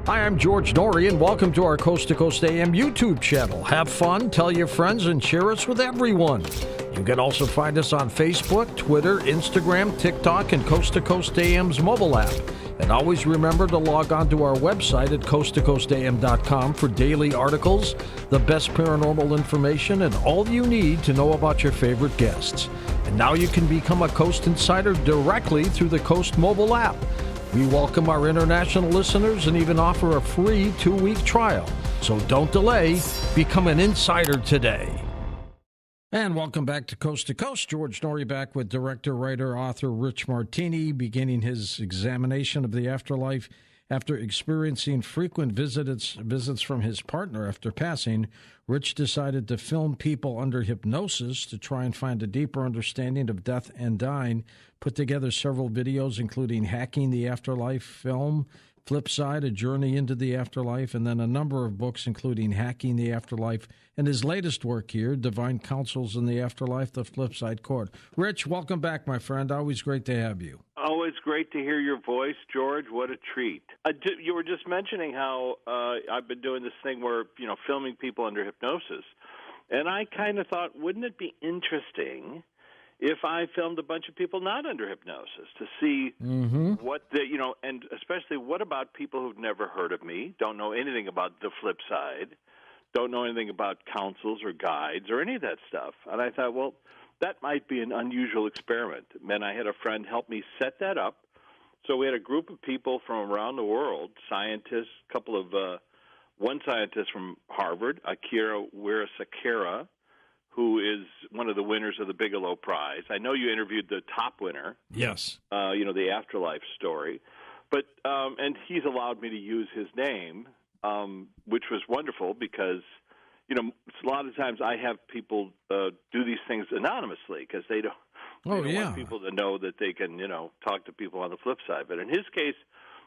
Hi, I'm George Norrie, and welcome to our Coast to Coast AM YouTube channel. Have fun, tell your friends, and share us with everyone. You can also find us on Facebook, Twitter, Instagram, TikTok, and Coast to Coast AM's mobile app. And always remember to log on to our website at coasttocoastam.com for daily articles, the best paranormal information, and all you need to know about your favorite guests. And now you can become a Coast Insider directly through the Coast mobile app. We welcome our international listeners and even offer a free 2-week trial. So don't delay. Become an insider today. And welcome back to Coast. George Norrie back with director, writer, author Rich Martini, beginning his examination of the afterlife. After experiencing frequent visits from his partner after passing, Rich decided to film people under hypnosis to try and find a deeper understanding of death and dying. Put together several videos, including Hacking the Afterlife film, Flipside, A Journey into the Afterlife, and then a number of books, including Hacking the Afterlife, and his latest work here, Divine Counsels in the Afterlife, The Flipside Court. Rich, welcome back, my friend. Always great to have you. Always great to hear your voice, George. What a treat. You were just mentioning how I've been doing this thing where, filming people under hypnosis. And I kind of thought, wouldn't it be interesting if I filmed a bunch of people not under hypnosis to see what and especially what about people who've never heard of me, don't know anything about the flip side, don't know anything about counsels or guides or any of that stuff. And I thought, well, that might be an unusual experiment. And I had a friend help me set that up. So we had a group of people from around the world, scientists, one scientist from Harvard, Akira Wirasekera, who is one of the winners of the Bigelow Prize. I know you interviewed the top winner. Yes. The Afterlife story. But and he's allowed me to use his name, which was wonderful because, a lot of times I have people do these things anonymously because they don't want people to know that they can, talk to people on the flip side. But in his case,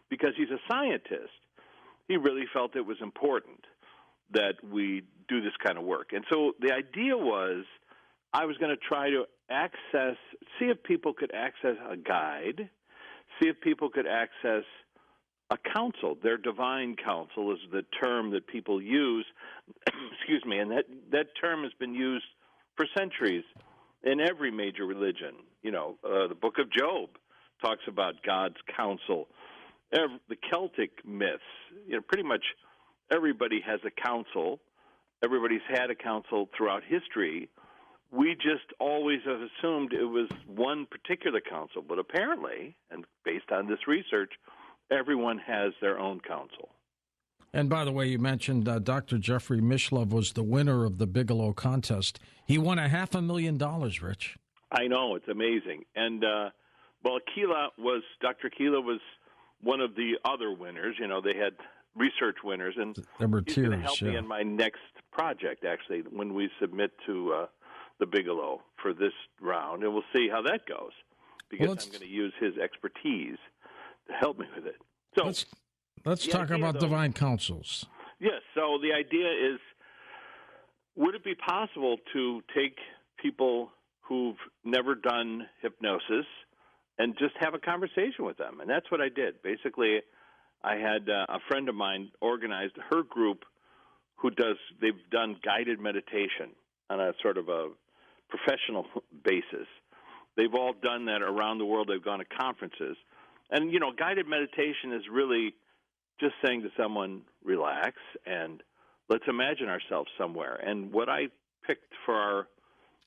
because he's a scientist, he really felt it was important that we do this kind of work. And so the idea was I was going to try to see if people could access a guide, see if people could access a counsel. Their divine counsel is the term that people use, excuse me, and that term has been used for centuries in every major religion. The Book of Job talks about God's counsel. The Celtic myths, pretty much everybody has a counsel. Everybody's had a counsel throughout history. We just always have assumed it was one particular counsel. But apparently, and based on this research, everyone has their own counsel. And by the way, you mentioned Dr. Jeffrey Mishlove was the winner of the Bigelow contest. He won $500,000, Rich. I know, it's amazing. And, Dr. Keela was one of the other winners. They had research winners. And there were he's going to help me in my next project, actually, when we submit to the Bigelow for this round. And we'll see how that goes because I'm going to use his expertise to help me with it. So let's talk about divine counsels. Yes. So the idea is, would it be possible to take people who've never done hypnosis and just have a conversation with them? And that's what I did. Basically, I had a friend of mine organized her group they've done guided meditation on a sort of a professional basis. They've all done that around the world. They've gone to conferences. And, guided meditation is really just saying to someone, relax, and let's imagine ourselves somewhere. And what I picked for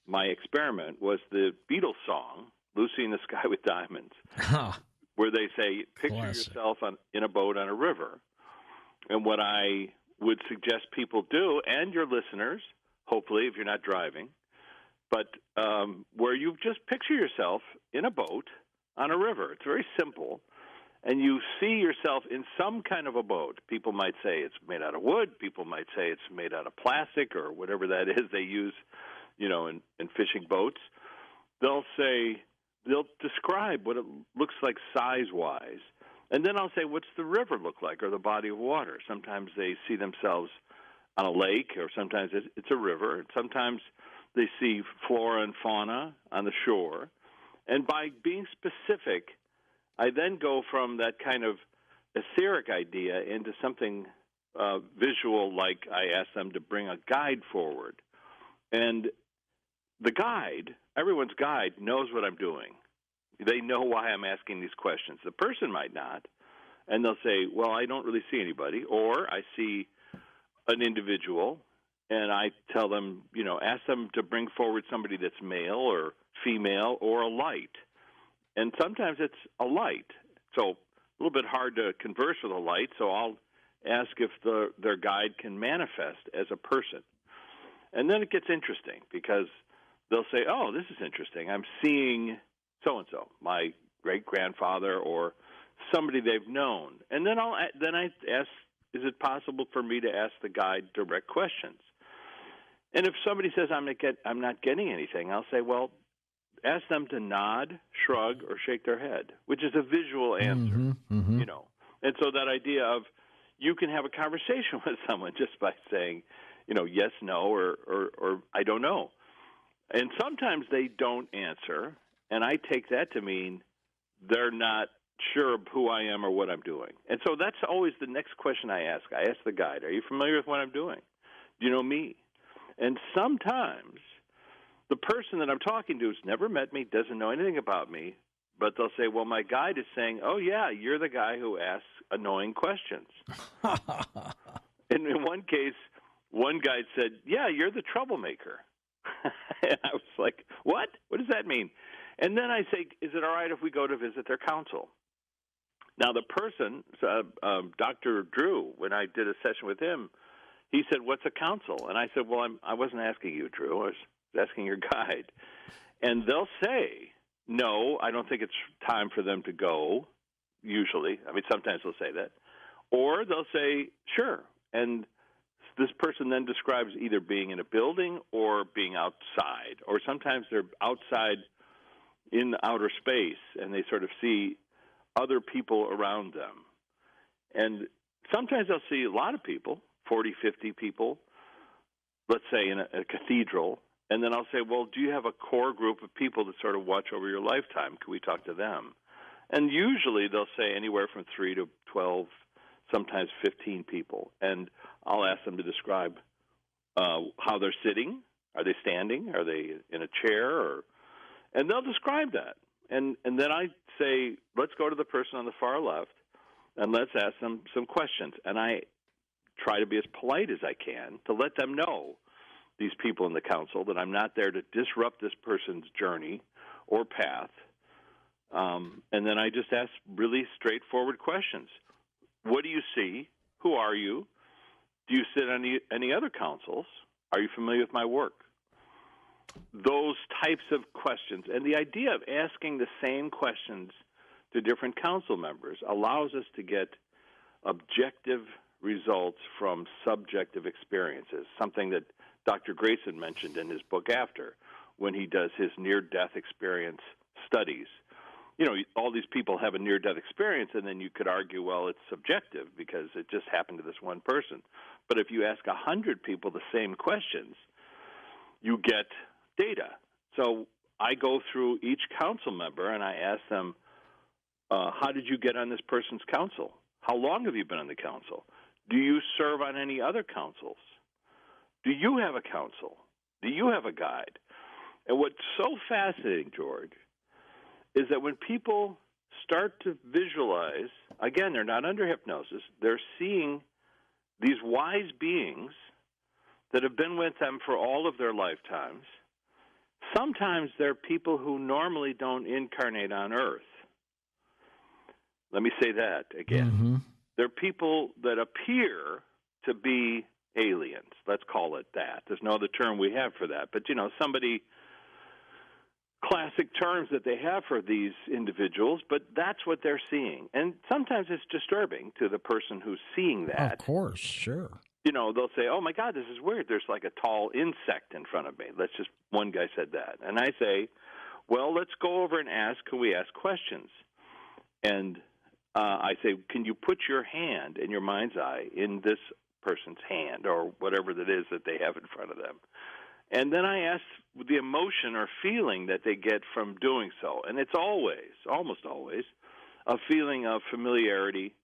my experiment was the Beatles song, Lucy in the Sky with Diamonds, where they say, picture yourself in a boat on a river. And what I would suggest people do, and your listeners, hopefully, if you're not driving, but where you just picture yourself in a boat on a river. It's very simple. And you see yourself in some kind of a boat. People might say it's made out of wood. People might say it's made out of plastic or whatever that is they use, in fishing boats. They'll describe what it looks like size-wise. And then I'll say, what's the river look like or the body of water? Sometimes they see themselves on a lake, or sometimes it's a river. And sometimes they see flora and fauna on the shore. And by being specific, I then go from that kind of etheric idea into something visual, like I ask them to bring a guide forward. And the guide, everyone's guide, knows what I'm doing. They know why I'm asking these questions. The person might not, and they'll say, well, I don't really see anybody, or I see an individual, and I tell them, ask them to bring forward somebody that's male or female or a light. And sometimes it's a light. So a little bit hard to converse with a light, so I'll ask if their guide can manifest as a person. And then it gets interesting because they'll say, oh, this is interesting. I'm seeing so-and-so, my great-grandfather or somebody they've known. And then I ask, is it possible for me to ask the guide direct questions? And if somebody says I'm not getting anything, I'll say, well, ask them to nod, shrug, or shake their head, which is a visual answer, And so that idea of you can have a conversation with someone just by saying, yes, no, or I don't know. And sometimes they don't answer, and I take that to mean they're not sure of who I am or what I'm doing. And so that's always the next question I ask. I ask the guide, are you familiar with what I'm doing? Do you know me? And sometimes the person that I'm talking to has never met me, doesn't know anything about me, but they'll say, well, my guide is saying, oh, yeah, you're the guy who asks annoying questions. And in one case, one guide said, yeah, you're the troublemaker. And I was like, what? What does that mean? And then I say, is it all right if we go to visit their council? Now, the person, Dr. Drew, when I did a session with him, he said, what's a council? And I said, well, I wasn't asking you, Drew. I was asking your guide. And they'll say, no, I don't think it's time for them to go, usually. I mean, sometimes they'll say that. Or they'll say, sure. And this person then describes either being in a building or being outside. Or sometimes they're outside in outer space, and they sort of see other people around them. And sometimes they'll see a lot of people, 40, 50 people, let's say in a cathedral, and then I'll say, well, do you have a core group of people that sort of watch over your lifetime? Can we talk to them? And usually they'll say anywhere from 3 to 12, sometimes 15 people. And I'll ask them to describe how they're sitting. Are they standing? Are they in a chair? And they'll describe that. And then I say, let's go to the person on the far left, and let's ask them some questions. And I try to be as polite as I can to let them know, these people in the council, that I'm not there to disrupt this person's journey or path. And then I just ask really straightforward questions. What do you see? Who are you? Do you sit on any other councils? Are you familiar with my work? Those types of questions. And the idea of asking the same questions to different council members allows us to get objective results from subjective experiences, something that Dr. Grayson mentioned in his book After, when he does his near-death experience studies. All these people have a near-death experience, and then you could argue, well, it's subjective because it just happened to this one person. But if you ask 100 people the same questions, you get data. So I go through each council member, and I ask them, how did you get on this person's council? How long have you been on the council? Do you serve on any other councils? Do you have a council? Do you have a guide? And what's so fascinating, George, is that when people start to visualize, again, they're not under hypnosis, they're seeing these wise beings that have been with them for all of their lifetimes. Sometimes they're people who normally don't incarnate on Earth. Let me say that again. Mm-hmm. They're people that appear to be aliens. Let's call it that. There's no other term we have for that. But, classic terms that they have for these individuals, but that's what they're seeing. And sometimes it's disturbing to the person who's seeing that. Of course, sure. They'll say, oh, my God, this is weird. There's like a tall insect in front of me. One guy said that. And I say, well, let's go over and can we ask questions? And I say, can you put your hand in your mind's eye in this person's hand or whatever that is that they have in front of them? And then I ask the emotion or feeling that they get from doing so. And it's almost always, a feeling of familiarity,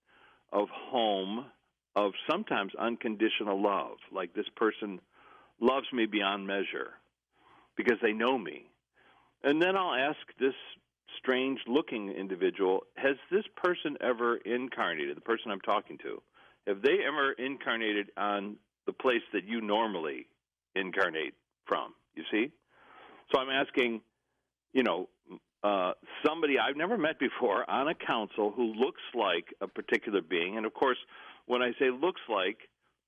of home, of sometimes unconditional love, like this person loves me beyond measure because they know me. And then I'll ask this strange-looking individual, has this person ever incarnated, the person I'm talking to, have they ever incarnated on the place that you normally incarnate from, you see? So I'm asking, somebody I've never met before on a council who looks like a particular being. And, of course, when I say looks like,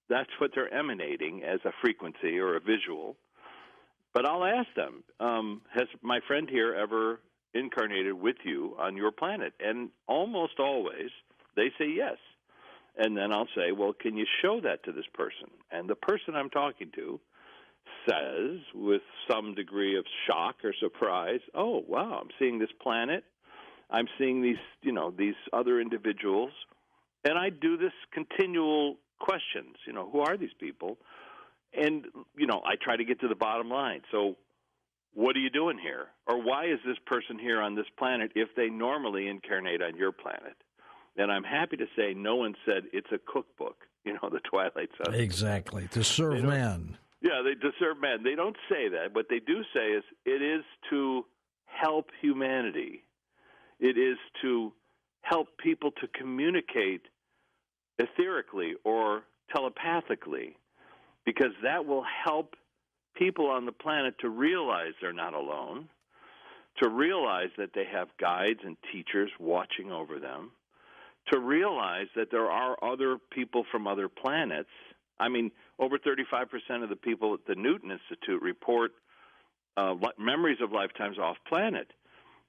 that's what they're emanating as a frequency or a visual. But I'll ask them, has my friend here ever incarnated with you on your planet? And almost always they say yes. And then I'll say, well, can you show that to this person? And the person I'm talking to says, with some degree of shock or surprise, oh, wow, I'm seeing this planet. I'm seeing these other individuals. And I do this continual questions, who are these people? And, I try to get to the bottom line. So what are you doing here? Or why is this person here on this planet if they normally incarnate on your planet? And I'm happy to say no one said it's a cookbook, the Twilight Zone. Exactly, to serve man. Yeah, to serve man. They don't say that. What they do say is it is to help humanity. It is to help people to communicate etherically or telepathically, because that will help people on the planet to realize they're not alone, to realize that they have guides and teachers watching over them, to realize that there are other people from other planets. I mean, over 35% of the people at the Newton Institute report memories of lifetimes off-planet.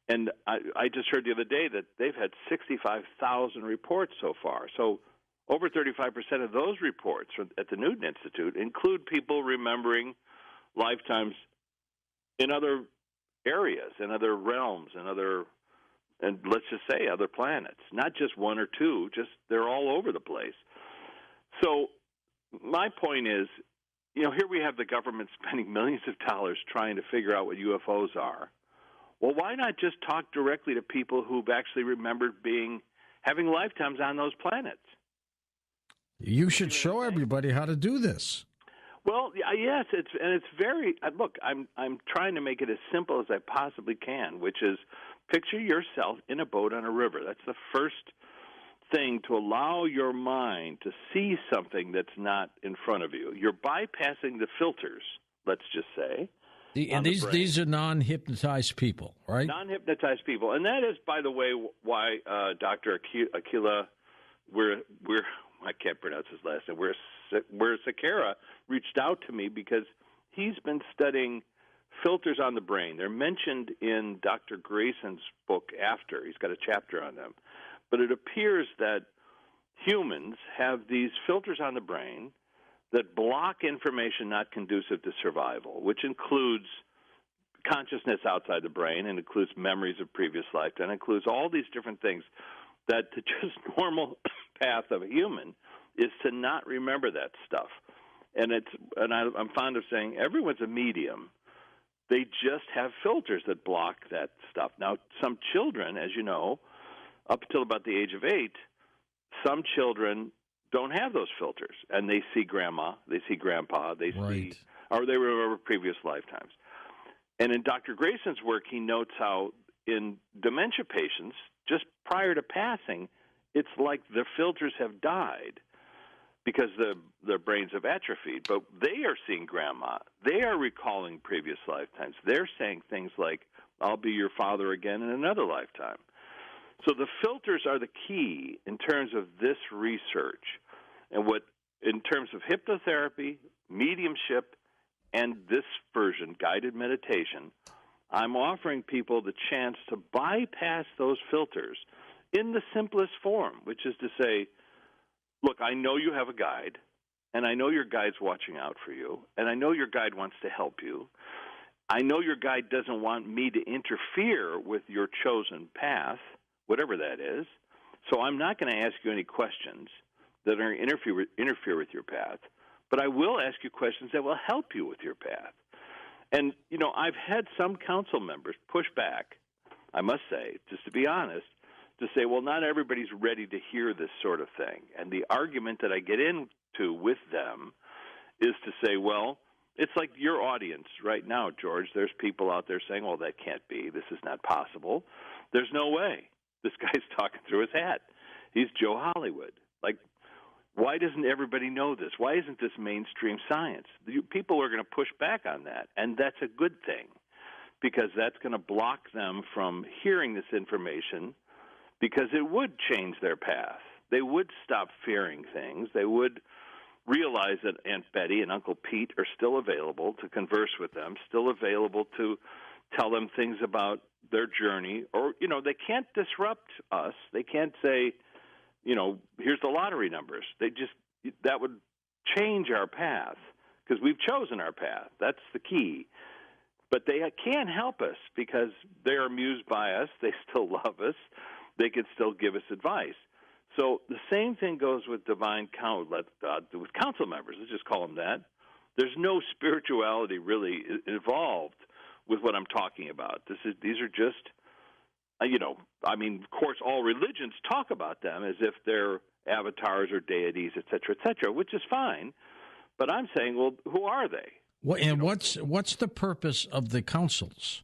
And I just heard the other day that they've had 65,000 reports so far. So over 35% of those reports at the Newton Institute include people remembering lifetimes in other areas, in other realms, and let's just say other planets, not just one or two, just they're all over the place. So my point is, here we have the government spending millions of dollars trying to figure out what UFOs are. Well, why not just talk directly to people who've actually remembered having lifetimes on those planets? You should show everybody how to do this. Well, yes, it's very look. I'm trying to make it as simple as I possibly can, which is picture yourself in a boat on a river. That's the first thing to allow your mind to see something that's not in front of you. You're bypassing the filters. Let's just say. And these are non-hypnotized people, right? Non-hypnotized people, and that is, by the way, why Dr. Aquila, I can't pronounce his last name. Where Sakara reached out to me because he's been studying filters on the brain. They're mentioned in Dr. Grayson's book After. He's got a chapter on them. But it appears that humans have these filters on the brain that block information not conducive to survival, which includes consciousness outside the brain and includes memories of previous lifetime, includes all these different things that the just normal path of a human is to not remember that stuff. And I'm fond of saying everyone's a medium. They just have filters that block that stuff. Now, some children, as you know, up until about the age of 8, some children don't have those filters, and they see grandma, they see grandpa, they remember previous lifetimes. And in Dr. Grayson's work, he notes how in dementia patients, just prior to passing, it's like the filters have died because their brains have atrophied. But they are seeing grandma. They are recalling previous lifetimes. They're saying things like, I'll be your father again in another lifetime. So the filters are the key in terms of this research. And in terms of hypnotherapy, mediumship, and this version, guided meditation, I'm offering people the chance to bypass those filters in the simplest form, which is to say, look, I know you have a guide, and I know your guide's watching out for you, and I know your guide wants to help you. I know your guide doesn't want me to interfere with your chosen path, whatever that is, so I'm not going to ask you any questions that are going to interfere with your path, but I will ask you questions that will help you with your path. And, I've had some council members push back, I must say, just to be honest, to say, well, not everybody's ready to hear this sort of thing. And the argument that I get into with them is to say, well, it's like your audience right now, George. There's people out there saying, well, that can't be. This is not possible. There's no way. This guy's talking through his hat. He's Joe Hollywood. Like, why doesn't everybody know this? Why isn't this mainstream science? People are going to push back on that, and that's a good thing because that's going to block them from hearing this information because it would change their path. They would stop fearing things. They would realize that Aunt Betty and Uncle Pete are still available to converse with them, still available to tell them things about their journey. Or, they can't disrupt us. They can't say, here's the lottery numbers. That would change our path because we've chosen our path. That's the key. But they can't help us because they're amused by us. They still love us. They can still give us advice. So the same thing goes with divine with council members. Let's just call them that. There's no spirituality really involved with what I'm talking about. These are just, of course, all religions talk about them as if they're avatars or deities, et cetera, which is fine. But I'm saying, well, who are they? Well, and what's the purpose of the councils?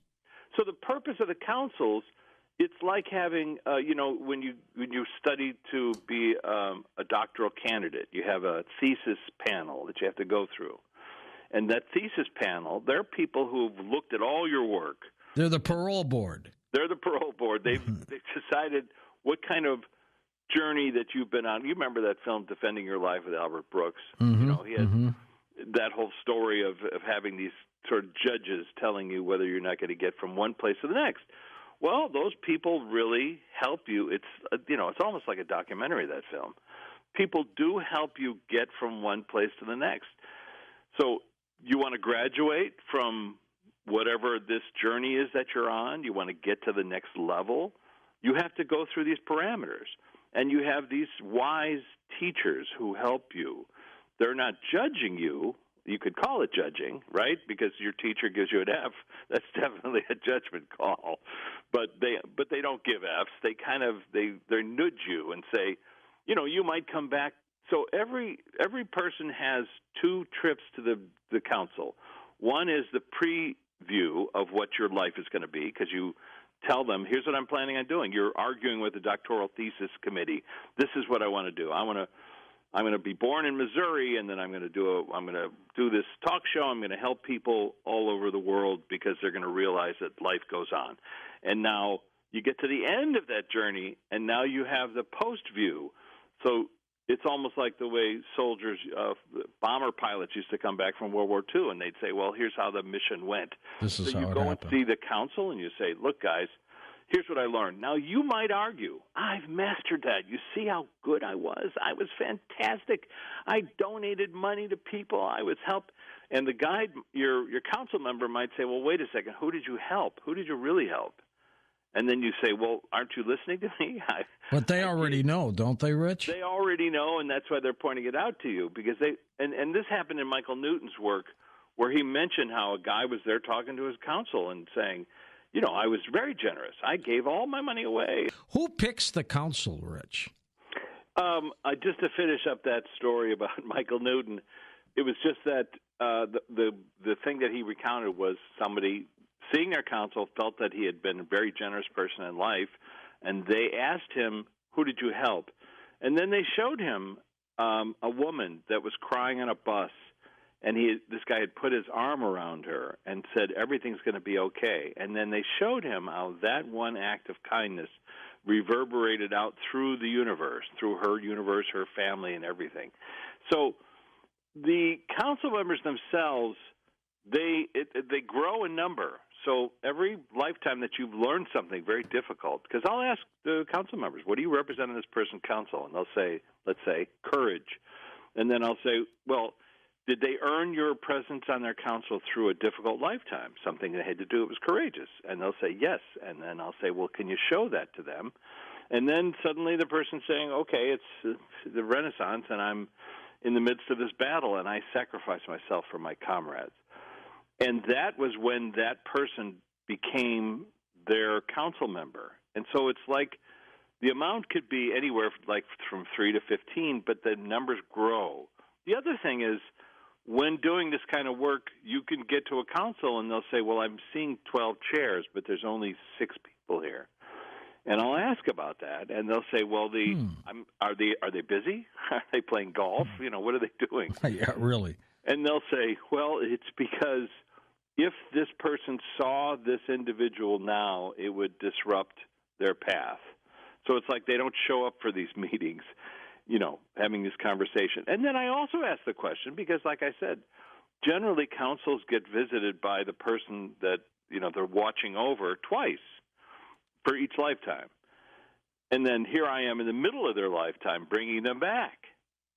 So the purpose of the councils, it's like having, when you study to be a doctoral candidate, you have a thesis panel that you have to go through. And that thesis panel, they're people who've looked at all your work. They're the parole board. They're the parole board. They've decided what kind of journey that you've been on. You remember that film, Defending Your Life, with Albert Brooks? Mm-hmm. He had that whole story of having these sort of judges telling you whether you're not going to get from one place to the next. Well, those people really help you. It's almost like a documentary, that film. People do help you get from one place to the next. So you want to graduate from whatever this journey is that you're on, you want to get to the next level, you have to go through these parameters. And you have these wise teachers who help you. They're not judging you. You could call it judging, right? Because your teacher gives you an F. That's definitely a judgment call. But they don't give Fs. They kind of they nudge you and say, you might come back. So every person has two trips to the council. One is the preview of what your life is going to be, because you tell them, here's what I'm planning on doing. You're arguing with the doctoral thesis committee. This is what I want to do. I'm going to be born in Missouri, and then I'm going to do this talk show. I'm going to help people all over the world because they're going to realize that life goes on. And now you get to the end of that journey, and now you have the post view. So it's almost like the way soldiers, bomber pilots used to come back from World War II, and they'd say, well, here's how the mission went. This is how it happened. So you go and see the council, and you say, look, guys, here's what I learned. Now, you might argue, I've mastered that. You see how good I was? I was fantastic. I donated money to people. I was helped. And the guy, your council member might say, well, wait a second. Who did you help? Who did you really help? And then you say, well, aren't you listening to me? But they already know, don't they, Rich? They already know, and that's why they're pointing it out to you. Because and this happened in Michael Newton's work, where he mentioned how a guy was there talking to his council and saying, I was very generous. I gave all my money away. Who picks the council, Rich? Just to finish up that story about Michael Newton, it was just that the thing that he recounted was somebody seeing their council felt that he had been a very generous person in life, and they asked him, who did you help? And then they showed him a woman that was crying on a bus, and this guy had put his arm around her and said, everything's going to be okay. And then they showed him how that one act of kindness reverberated out through the universe, through her universe, her family, and everything. So the council members themselves, they grow in number. So every lifetime that you've learned something very difficult, because I'll ask the council members, what do you represent in this person's council? And they'll say, let's say, courage. And then I'll say, well, did they earn your presence on their council through a difficult lifetime, something they had to do that was courageous? And they'll say, yes. And then I'll say, well, can you show that to them? And then suddenly the person's saying, okay, it's the Renaissance, and I'm in the midst of this battle, and I sacrifice myself for my comrades. And that was when that person became their council member. And so it's like The amount could be anywhere like from 3 to 15, but the numbers grow. The other thing is, when doing this kind of work, you can get to a council and they'll say, well, I'm seeing 12 chairs, but there's only 6 people here. And I'll ask about that, and they'll say, well, are they busy? Are they playing golf? What are they doing? Yeah, really. And they'll say, well, it's because if this person saw this individual now, it would disrupt their path. So it's like they don't show up for these meetings, having this conversation. And then I also ask the question because, like I said, generally councils get visited by the person that, they're watching over twice for each lifetime. And then here I am in the middle of their lifetime bringing them back,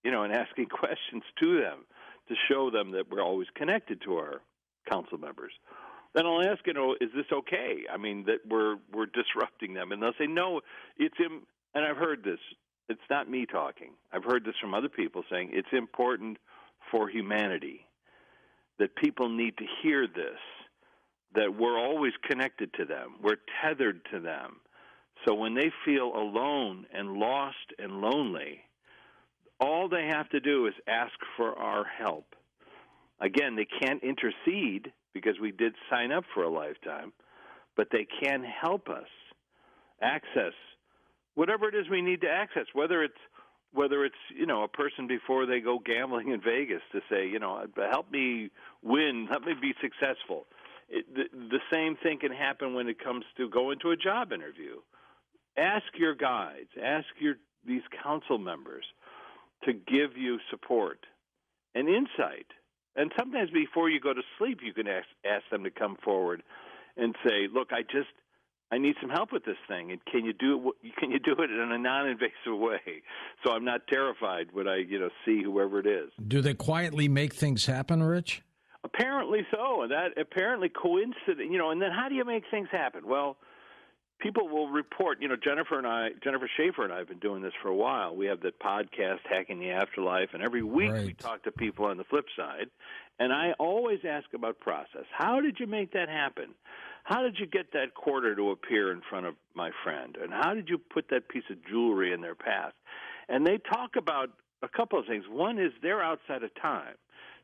and asking questions to them to show them that we're always connected to our council members. Then I'll ask, is this okay? I mean, that we're disrupting them. And they'll say, no, and I've heard this. It's not me talking. I've heard this from other people saying it's important for humanity, that people need to hear this, that we're always connected to them. We're tethered to them. So when they feel alone and lost and lonely, all they have to do is ask for our help. Again, they can't intercede because we did sign up for a lifetime, but they can help us access whatever it is we need to access, whether it's a person before they go gambling in Vegas to say, help me win, help me be successful. The same thing can happen when it comes to going to a job interview. Ask your guides, these council members to give you support and insight. And sometimes before you go to sleep, you can ask them to come forward and say, look, I need some help with this thing, and can you do it in a non-invasive way so I'm not terrified when I see whoever it is. Do they quietly make things happen, Rich? Apparently so, and that apparently coincident. And then how do you make things happen? Well, people will report. Jennifer Schaefer and I have been doing this for a while. We have the podcast Hacking the Afterlife, and every week we talk to people on the flip side. And I always ask about process. How did you make that happen? How did you get that quarter to appear in front of my friend? And how did you put that piece of jewelry in their path? And they talk about a couple of things. One is they're outside of time.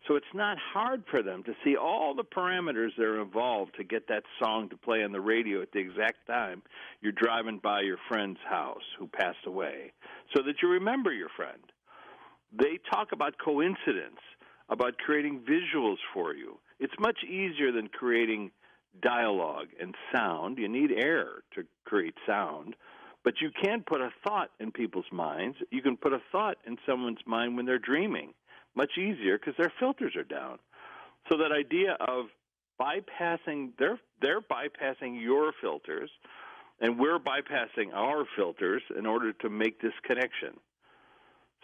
So it's not hard for them to see all the parameters that are involved to get that song to play on the radio at the exact time you're driving by your friend's house who passed away, so that you remember your friend. They talk about coincidence, about creating visuals for you. It's much easier than creating dialogue and sound. You need air to create sound, but you can put a thought in people's minds. You can put a thought in someone's mind when they're dreaming. Much easier because their filters are down. So that idea of bypassing, they're bypassing your filters, and we're bypassing our filters in order to make this connection.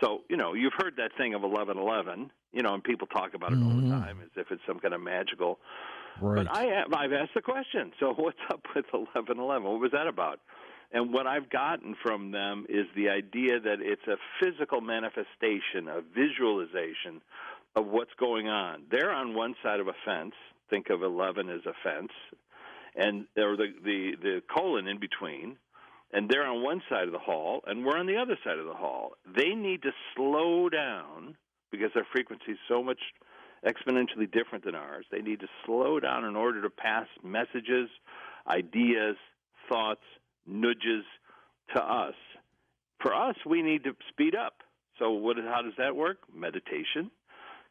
So, you've heard that thing of 1111, and people talk about it all the time as if it's some kind of magical. Right. But I've asked the question, so what's up with 1111? What was that about? And what I've gotten from them is the idea that it's a physical manifestation, a visualization of what's going on. They're on one side of a fence. Think of 11 as a fence, and or the colon in between. And they're on one side of the hall, and we're on the other side of the hall. They need to slow down because their frequency is so much exponentially different than ours. They need to slow down in order to pass messages, ideas, thoughts, nudges to us. For us, we need to speed up. So how does that work? Meditation.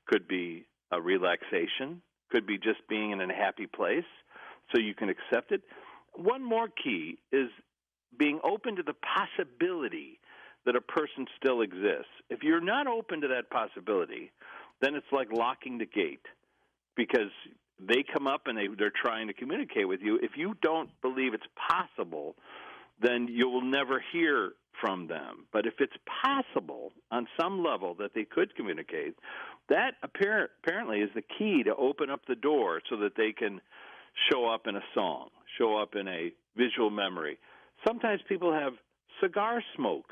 Could be a relaxation. Could be just being in a happy place so you can accept it. One more key is being open to the possibility that a person still exists. If you're not open to that possibility, then it's like locking the gate because they come up and they're trying to communicate with you. If you don't believe it's possible, then you will never hear from them. But if it's possible on some level that they could communicate, that apparently is the key to open up the door so that they can show up in a song, show up in a visual memory. Sometimes people have cigar smoke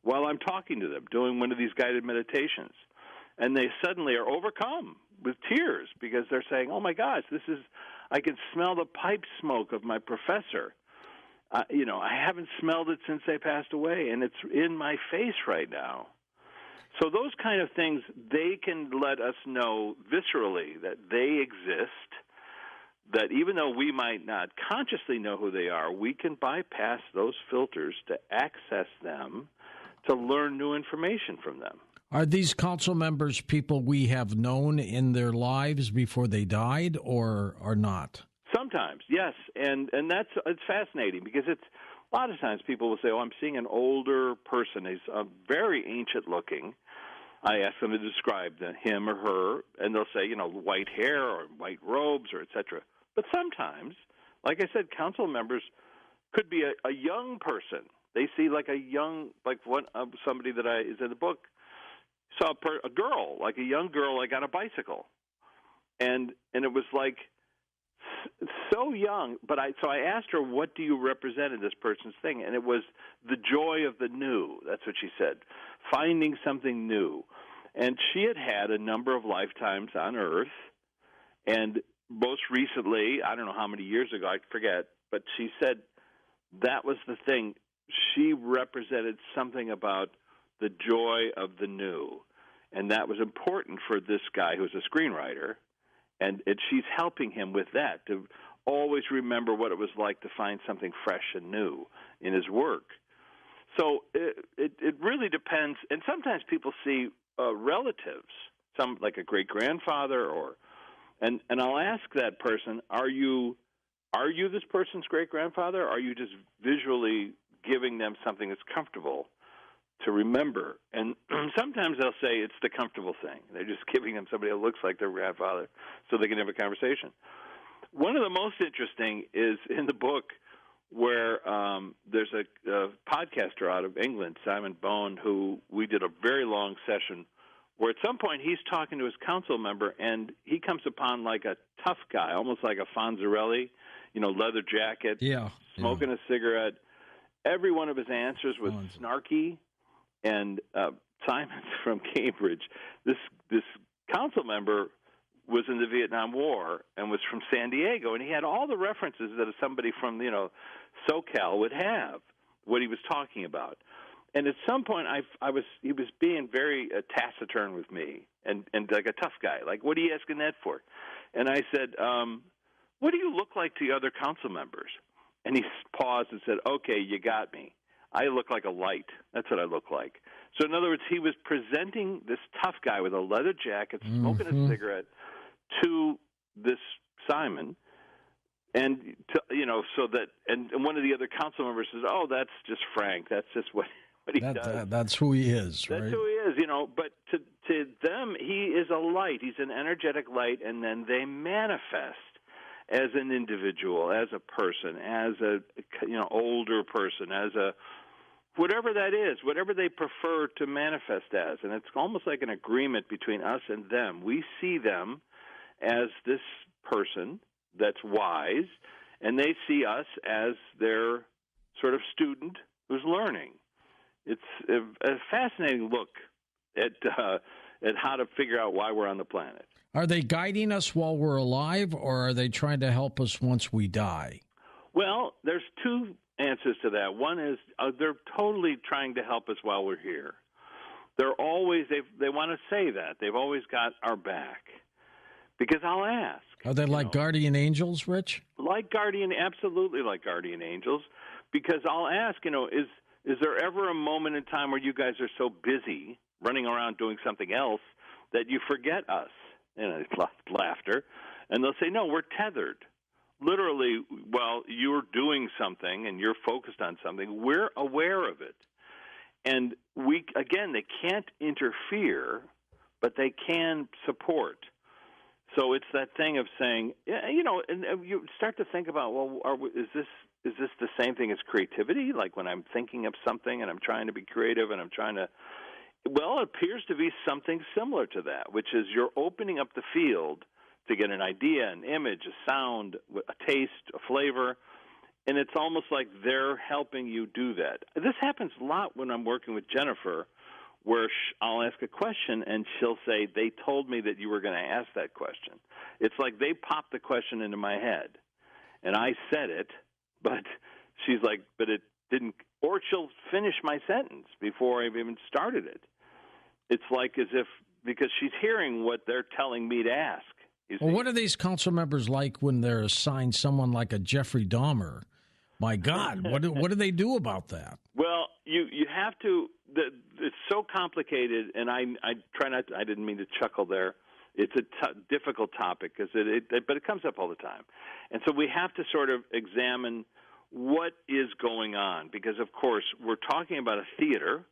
while I'm talking to them, doing one of these guided meditations, and they suddenly are overcome with tears because they're saying, oh, my gosh, I can smell the pipe smoke of my professor. I haven't smelled it since they passed away, and it's in my face right now. So those kind of things, they can let us know viscerally that they exist, that even though we might not consciously know who they are, we can bypass those filters to access them, to learn new information from them. Are these council members people we have known in their lives before they died, or not? Sometimes, yes, and it's fascinating because it's a lot of times people will say, "Oh, I'm seeing an older person. He's very ancient looking." I ask them to describe him or her, and they'll say, white hair or white robes or etc. But sometimes, like I said, council members could be a young person. They see like somebody that is in the book saw a girl, like a young girl, like on a bicycle, and it was like so young. But so I asked her, "What do you represent in this person's thing?" And it was the joy of the new. That's what she said, finding something new. And she had a number of lifetimes on Earth, and most recently, I don't know how many years ago, I forget, but she said that was the thing. She represented something about the joy of the new, and that was important for this guy who's a screenwriter, and she's helping him with that, to always remember what it was like to find something fresh and new in his work. So it really depends, and sometimes people see relatives, some like a great-grandfather, and I'll ask that person, are you this person's great-grandfather, or are you just visually giving them something that's comfortable to remember? And sometimes they'll say it's the comfortable thing. They're just giving them somebody that looks like their grandfather so they can have a conversation. One of the most interesting is in the book where there's a podcaster out of England, Simon Bone, who we did a very long session where at some point he's talking to his council member, and he comes upon like a tough guy, almost like a Fonzarelli, leather jacket, smoking a cigarette. Every one of his answers was snarky, and Simon's from Cambridge. This council member was in the Vietnam War and was from San Diego, and he had all the references that somebody from SoCal would have, what he was talking about. And at some point, he was being very taciturn with me, and like a tough guy. Like, what are you asking that for? And I said, what do you look like to the other council members? And he paused and said, "Okay, you got me. I look like a light. That's what I look like." So in other words, he was presenting this tough guy with a leather jacket, smoking a cigarette, to this Simon, and so that, and one of the other council members says, "Oh, that's just Frank. That's just what he does. That's who he is, right?" That's who he is, But to them, he is a light. He's an energetic light, and then they manifest as an individual, as a person, as a older person, as a whatever that is, whatever they prefer to manifest as. And it's almost like an agreement between us and them. We see them as this person that's wise, and they see us as their sort of student who's learning. It's a fascinating look at how to figure out why we're on the planet. Are they guiding us while we're alive, or are they trying to help us once we die? Well, there's two answers to that. One is they're totally trying to help us while we're here. They're always, they want to say that. They've always got our back. Because I'll ask. Are they like guardian angels, Rich? Absolutely like guardian angels. Because I'll ask, is there ever a moment in time where you guys are so busy running around doing something else that you forget us? Laughter. And they'll say, no, we're tethered. Literally, while you're doing something and you're focused on something, we're aware of it. And they can't interfere, but they can support. So it's that thing of saying, and you start to think about, well, is this the same thing as creativity? Like when I'm thinking of something and I'm trying to be creative and I'm trying to, well, it appears to be something similar to that, which is you're opening up the field to get an idea, an image, a sound, a taste, a flavor, and it's almost like they're helping you do that. This happens a lot when I'm working with Jennifer, where I'll ask a question and she'll say, "They told me that you were going to ask that question." It's like they popped the question into my head, and I said it, but she's like, but it didn't, or she'll finish my sentence before I've even started it. It's like as if, because she's hearing what they're telling me to ask. Well, what are these council members like when they're assigned someone like a Jeffrey Dahmer? My God, what do they do about that? Well, you have to. It's so complicated, and I try not. I didn't mean to chuckle there. It's a difficult topic because but it comes up all the time, and so we have to sort of examine what is going on because, of course, we're talking about a theater.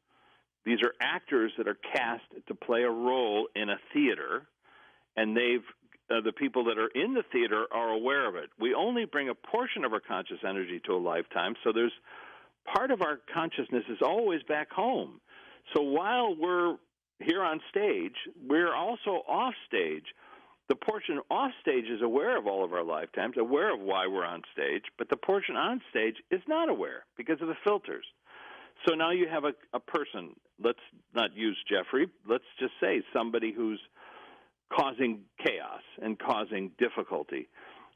These are actors that are cast to play a role in a theater, and the people that are in the theater are aware of it. We only bring a portion of our conscious energy to a lifetime, so there's part of our consciousness is always back home. So while we're here on stage, we're also off stage. The portion off stage is aware of all of our lifetimes, aware of why we're on stage, but the portion on stage is not aware because of the filters. So now you have a person, let's not use Jeffrey, let's just say somebody who's causing chaos and causing difficulty.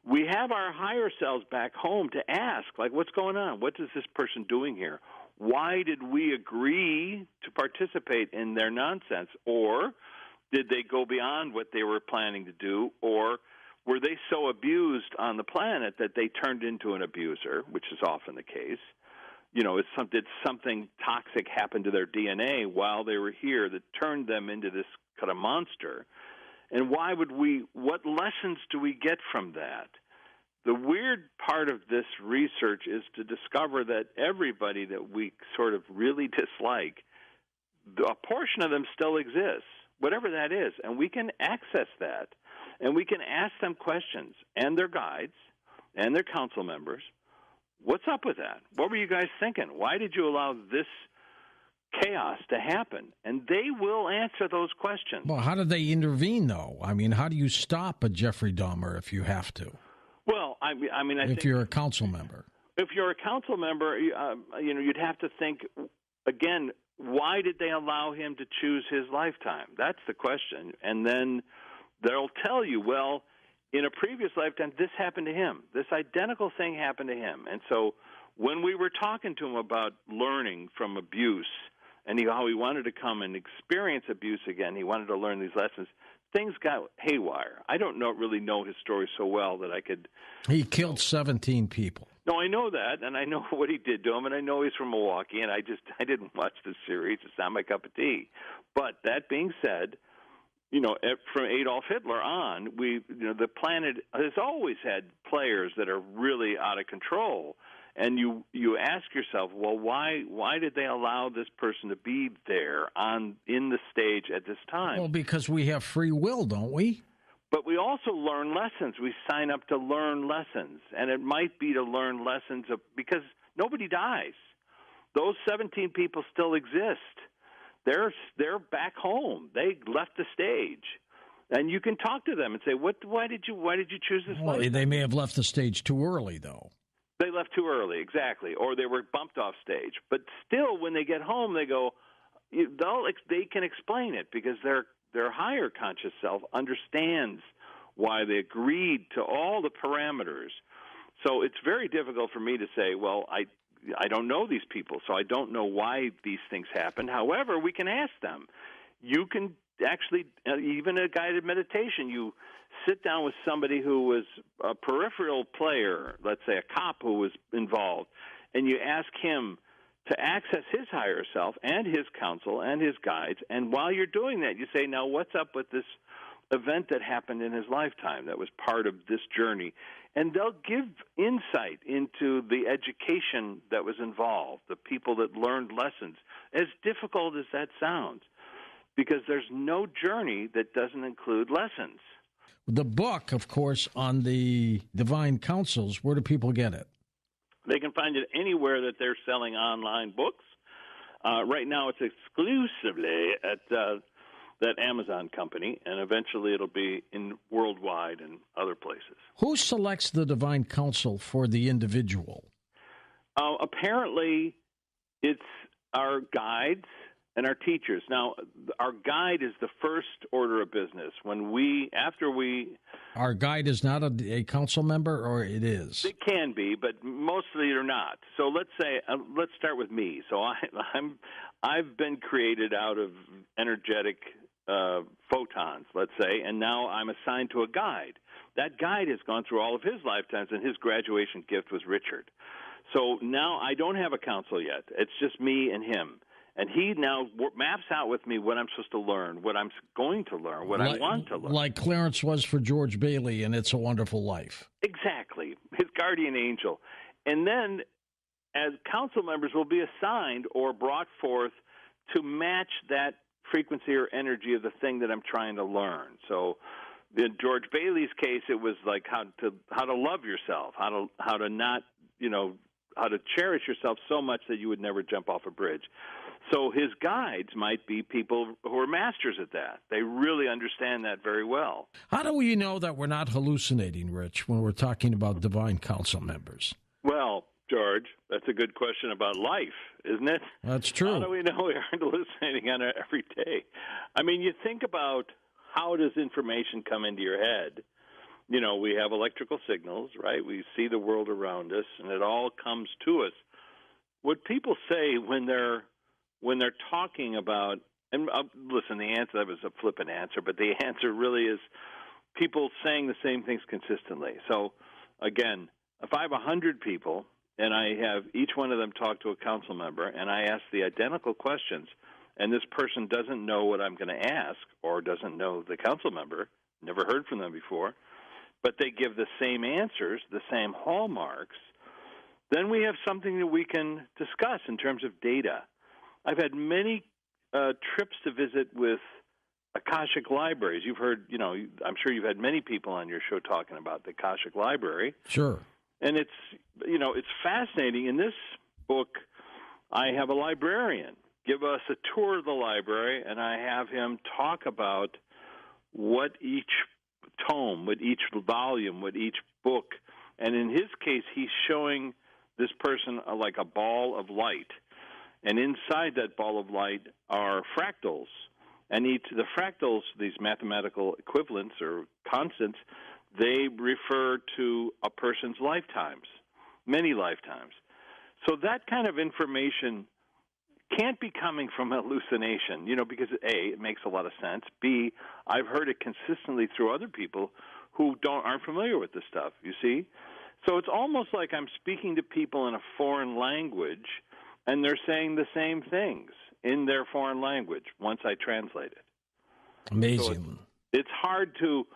We have our higher selves back home to ask, like, what's going on? What is this person doing here? Why did we agree to participate in their nonsense? Or did they go beyond what they were planning to do? Or were they so abused on the planet that they turned into an abuser, which is often the case? You know, did something toxic happen to their DNA while they were here that turned them into this kind of monster? And what lessons do we get from that? The weird part of this research is to discover that everybody that we sort of really dislike, a portion of them still exists, whatever that is, and we can access that, and we can ask them questions, and their guides, and their council members. What's up with that? What were you guys thinking? Why did you allow this chaos to happen? And they will answer those questions. Well, how do they intervene, though? I mean, how do you stop a Jeffrey Dahmer if you have to? Well, I mean, I think if you're a council member. If you're a council member, you'd have to think, again, why did they allow him to choose his lifetime? That's the question. And then they'll tell you, well, in a previous lifetime, this happened to him. This identical thing happened to him. And so when we were talking to him about learning from abuse and how he wanted to come and experience abuse again, he wanted to learn these lessons, things got haywire. I don't really know his story so well that I could... He killed 17 people. No, I know that, and I know what he did to him, and I know he's from Milwaukee, and I didn't watch the series. It's not my cup of tea. But that being said, from Adolf Hitler on, the planet has always had players that are really out of control. And you ask yourself, well, why did they allow this person to be there in the stage at this time? Well, because we have free will, don't we? But we also learn lessons. We sign up to learn lessons, and it might be to learn lessons because nobody dies. Those 17 people still exist. They're back home. They left the stage, and you can talk to them and say, why did you choose this? Well, they may have left the stage too early, though. They left too early, exactly, or they were bumped off stage. But still, when they get home, they go, they can explain it because their higher conscious self understands why they agreed to all the parameters. So it's very difficult for me to say, well, I don't know these people, so I don't know why these things happen. However, we can ask them. You can actually, even a guided meditation, you sit down with somebody who was a peripheral player, let's say a cop who was involved, and you ask him to access his higher self and his counsel and his guides. And while you're doing that, you say, now what's up with this event that happened in his lifetime that was part of this journey? And they'll give insight into the education that was involved, the people that learned lessons, as difficult as that sounds, because there's no journey that doesn't include lessons. The book, of course, on the Divine Councils, where do people get it? They can find it anywhere that they're selling online books. Right now it's exclusively at that Amazon company, and eventually it'll be in worldwide and other places. Who selects the Divine Council for the individual? Apparently it's our guides and our teachers. Now, our guide is the first order of business. Our guide is not a council member, or it is? It can be, but mostly or not. So let's say, let's start with me. So I've been created out of energetic photons, let's say, and now I'm assigned to a guide. That guide has gone through all of his lifetimes, and his graduation gift was Richard. So now I don't have a council yet. It's just me and him. And he now maps out with me what I'm supposed to learn, what I'm going to learn, what I want to learn. Like Clarence was for George Bailey in It's a Wonderful Life. Exactly. His guardian angel. And then as council members will be assigned or brought forth to match that frequency or energy of the thing that I'm trying to learn. So in George Bailey's case, it was like how to love yourself, how to not, how to cherish yourself so much that you would never jump off a bridge. So his guides might be people who are masters at that. They really understand that very well. How do we know that we're not hallucinating, Rich, when we're talking about divine council members? Well, George, that's a good question about life, isn't it? That's true. How do we know we aren't hallucinating on it every day? I mean, you think about how does information come into your head? We have electrical signals, right? We see the world around us, and it all comes to us. What people say when they're talking about, and listen, the answer, that was a flippant answer, but the answer really is people saying the same things consistently. So, again, if I have 100 people and I have each one of them talk to a council member and I ask the identical questions, and this person doesn't know what I'm going to ask or doesn't know the council member, never heard from them before, but they give the same answers, the same hallmarks, then we have something that we can discuss in terms of data. I've had many trips to visit with Akashic libraries. You've heard, I'm sure you've had many people on your show talking about the Akashic Library. Sure. And it's fascinating. In this book, I have a librarian give us a tour of the library, and I have him talk about what each tome, what each volume, what each book, and in his case, he's showing this person like a ball of light. And inside that ball of light are fractals. And the fractals, these mathematical equivalents or constants, they refer to a person's lifetimes, many lifetimes. So that kind of information can't be coming from hallucination, because A, it makes a lot of sense. B, I've heard it consistently through other people who aren't familiar with this stuff, you see? So it's almost like I'm speaking to people in a foreign language, and they're saying the same things in their foreign language once I translate it. Amazing. So it's hard to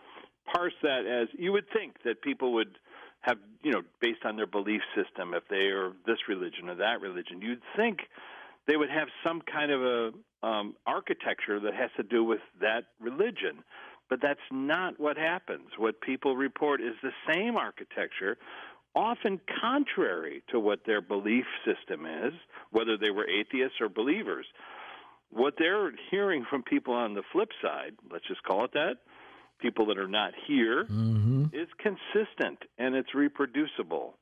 parse that as you would think that people would have, based on their belief system, if they are this religion or that religion, you'd think they would have some kind of a architecture that has to do with that religion. But that's not what happens. What people report is the same architecture, often contrary to what their belief system is, whether they were atheists or believers. What they're hearing from people on the flip side, let's just call it that, people that are not here, is consistent and it's reproducible.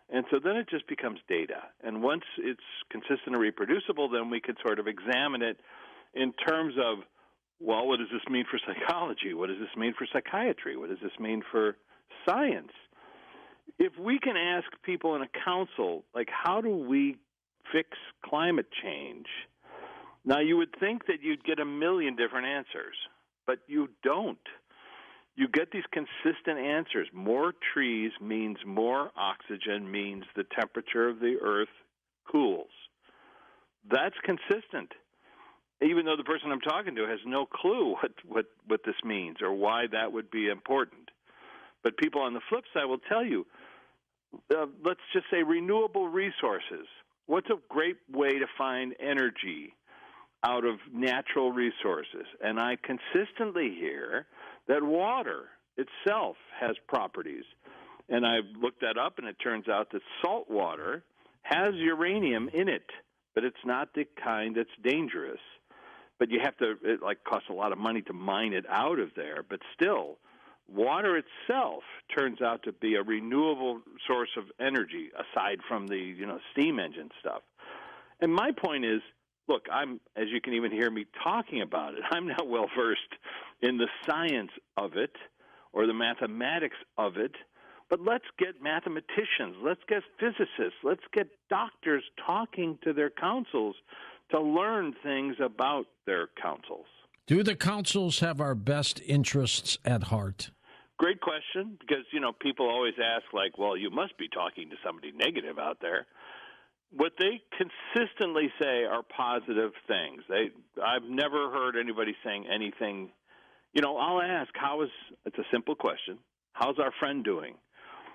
And so then it just becomes data. And once it's consistent and reproducible, then we can sort of examine it in terms of, well, what does this mean for psychology? What does this mean for psychiatry? What does this mean for science? If we can ask people in a council, like, how do we fix climate change? Now, you would think that you'd get a million different answers, but you don't. You get these consistent answers. More trees means more oxygen, means the temperature of the earth cools. That's consistent, even though the person I'm talking to has no clue what this means or why that would be important. But people on the flip side will tell you, let's just say renewable resources. What's a great way to find energy out of natural resources? And I consistently hear that water itself has properties. And I've looked that up, and it turns out that salt water has uranium in it, but it's not the kind that's dangerous. But you have to, it costs a lot of money to mine it out of there. But still, water itself turns out to be a renewable source of energy, aside from the steam engine stuff. And my point is, look, as you can even hear me talking about it, I'm not well versed in the science of it or the mathematics of it, But let's get mathematicians, let's get physicists, let's get doctors talking to their councils to learn things about their councils. Do the councils have our best interests at heart? Great question, because, people always ask, like, well, you must be talking to somebody negative out there. What they consistently say are positive things. I've never heard anybody saying anything. I'll ask, it's a simple question, how's our friend doing?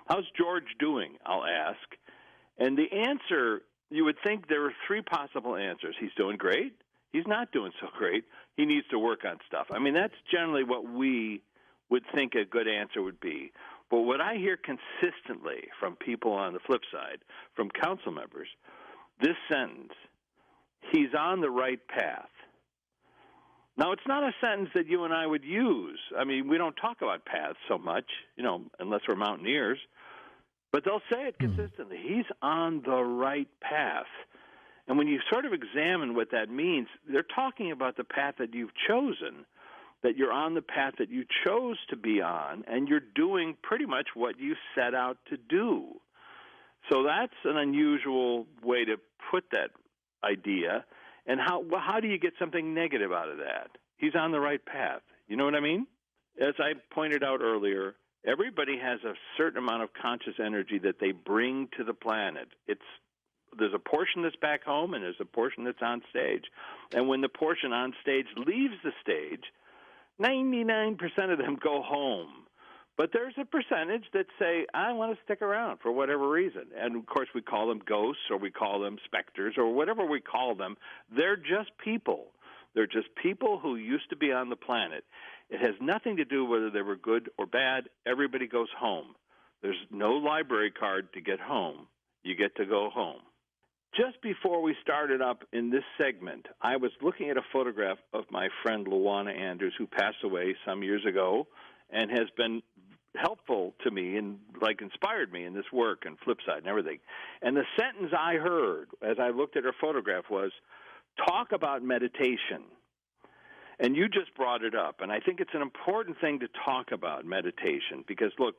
How's George doing? I'll ask. And the answer, you would think there are three possible answers. He's doing great. He's not doing so great. He needs to work on stuff. I mean, that's generally what we would think a good answer would be. But what I hear consistently from people on the flip side, from council members, this sentence, he's on the right path. Now, it's not a sentence that you and I would use. I mean, we don't talk about paths so much, unless we're mountaineers. But they'll say it consistently. He's on the right path. And when you sort of examine what that means, they're talking about the path that you've chosen, that you're on the path that you chose to be on, and you're doing pretty much what you set out to do. So that's an unusual way to put that idea. And how do you get something negative out of that? He's on the right path. You know what I mean? As I pointed out earlier, everybody has a certain amount of conscious energy that they bring to the planet. There's a portion that's back home, and there's a portion that's on stage. And when the portion on stage leaves the stage, 99% of them go home. But there's a percentage that say, I want to stick around for whatever reason. And, of course, we call them ghosts or we call them specters or whatever we call them. They're just people. They're just people who used to be on the planet. It has nothing to do whether they were good or bad. Everybody goes home. There's no library card to get home. You get to go home. Just before we started up in this segment, I was looking at a photograph of my friend Luana Anders, who passed away some years ago and has been helpful to me and inspired me in this work and Flipside and everything. And the sentence I heard as I looked at her photograph was, talk about meditation. And you just brought it up, and I think it's an important thing to talk about meditation because, look,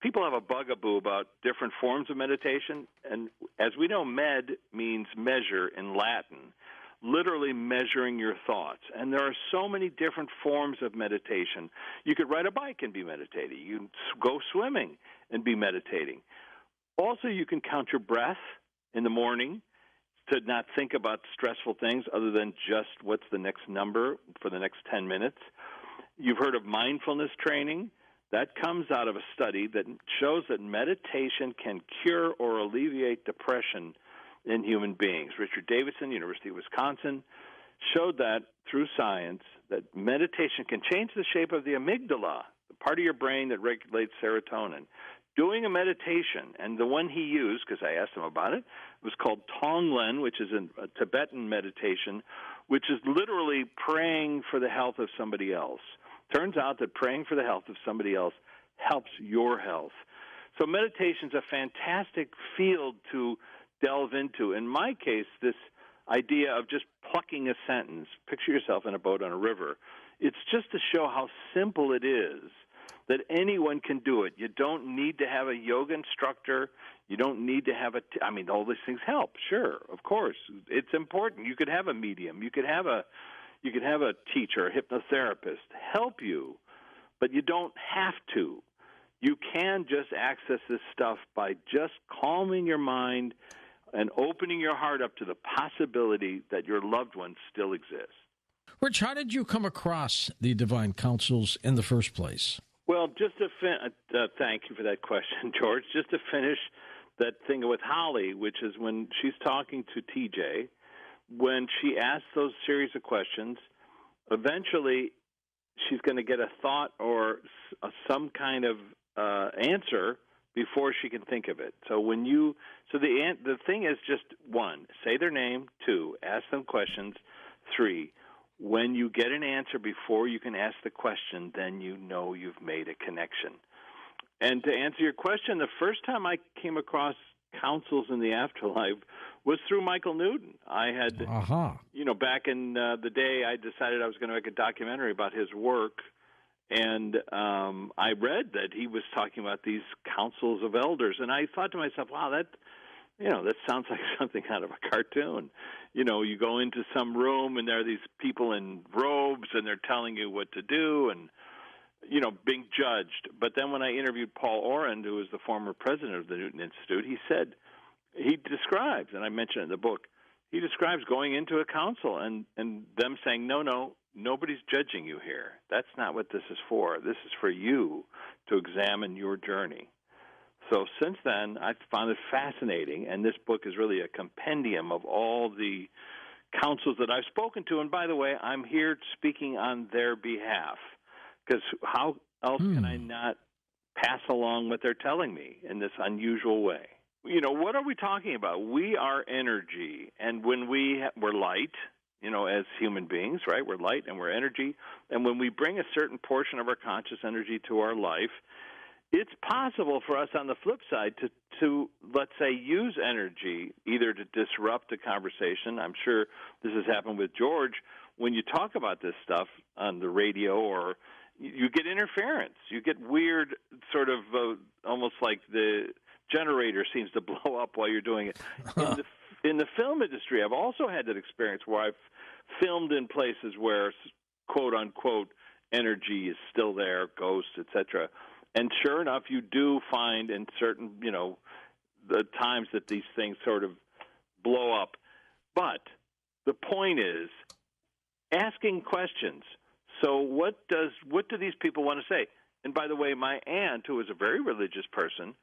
people have a bugaboo about different forms of meditation, and as we know, med means measure in Latin, literally measuring your thoughts. And there are so many different forms of meditation. You could ride a bike and be meditating. You can go swimming and be meditating. Also, you can count your breath in the morning to not think about stressful things other than just what's the next number for the next 10 minutes. You've heard of mindfulness training. That comes out of a study that shows that meditation can cure or alleviate depression in human beings. Richard Davidson, University of Wisconsin, showed that through science that meditation can change the shape of the amygdala, the part of your brain that regulates serotonin. Doing a meditation, and the one he used, because I asked him about it, was called Tonglen, which is a Tibetan meditation, which is literally praying for the health of somebody else. Turns out that praying for the health of somebody else helps your health. So meditation's a fantastic field to delve into. In my case, this idea of just plucking a sentence, picture yourself in a boat on a river, it's just to show how simple it is that anyone can do it. You don't need to have a yoga instructor. You don't need to have all these things help. Sure, of course. It's important. You could have a medium. You could have a teacher, a hypnotherapist help you, but you don't have to. You can just access this stuff by just calming your mind and opening your heart up to the possibility that your loved one still exists. Rich, how did you come across the Divine Councils in the first place? Well, just to thank you for that question, George. Just to finish that thing with Holly, which is when she's talking to TJ, when she asks those series of questions, eventually she's going to get a thought or some kind of answer before she can think of it. So the thing is just 1, say their name, 2, ask them questions, 3, when you get an answer before you can ask the question, then you know you've made a connection. And to answer your question, the first time I came across councils in the afterlife was through Michael Newton. I had, back in the day, I decided I was going to make a documentary about his work, And I read that he was talking about these councils of elders, and I thought to myself, wow, that sounds like something out of a cartoon. You go into some room and there are these people in robes and they're telling you what to do and, being judged. But then when I interviewed Paul Orend, who was the former president of the Newton Institute, he describes, and I mentioned it in the book, he describes going into a council and them saying, no, nobody's judging you here. That's not what this is for. This is for you to examine your journey. So since then, I've found it fascinating, and this book is really a compendium of all the councils that I've spoken to. And by the way, I'm here speaking on their behalf, because how else can I not pass along what they're telling me in this unusual way? What are we talking about? We are energy, and when we're light, as human beings, right? We're light and we're energy, and when we bring a certain portion of our conscious energy to our life, it's possible for us on the flip side to let's say, use energy either to disrupt a conversation. I'm sure this has happened with George. When you talk about this stuff on the radio, or you get interference, you get weird sort of almost like the generator seems to blow up while you're doing it. In the film industry, I've also had that experience where I've filmed in places where, quote-unquote, energy is still there, ghosts, etc., and sure enough, you do find in certain, the times that these things sort of blow up. But the point is asking questions. So what do these people want to say? And by the way, my aunt, who is a very religious person,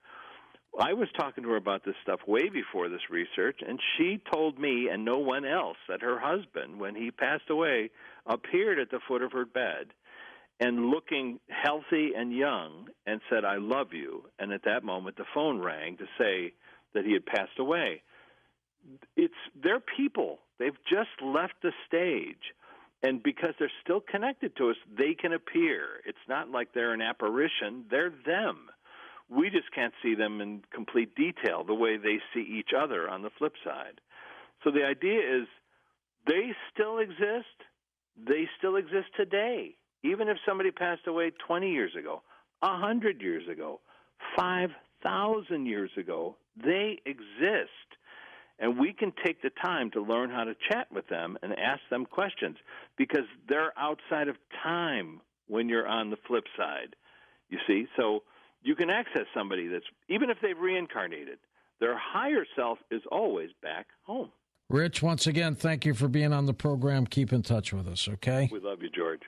I was talking to her about this stuff way before this research, and she told me and no one else that her husband, when he passed away, appeared at the foot of her bed and looking healthy and young, and said, "I love you." And at that moment, the phone rang to say that he had passed away. They're people. They've just left the stage. And because they're still connected to us, they can appear. It's not like they're an apparition. They're them. We just can't see them in complete detail the way they see each other on the flip side. So the idea is they still exist. They still exist today. Even if somebody passed away 20 years ago, 100 years ago, 5,000 years ago, they exist. And we can take the time to learn how to chat with them and ask them questions, because they're outside of time when you're on the flip side, you see. So you can access somebody that's, even if they've reincarnated, their higher self is always back home. Rich, once again, thank you for being on the program. Keep in touch with us, okay? We love you, George.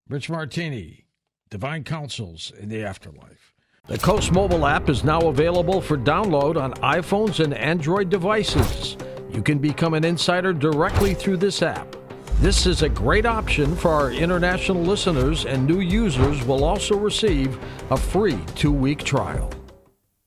Rich Martini, Divine Counsels in the Afterlife. The Coast mobile app is now available for download on iPhones and Android devices. You can become an insider directly through this app. This is a great option for our international listeners, and new users will also receive a free 2-week trial.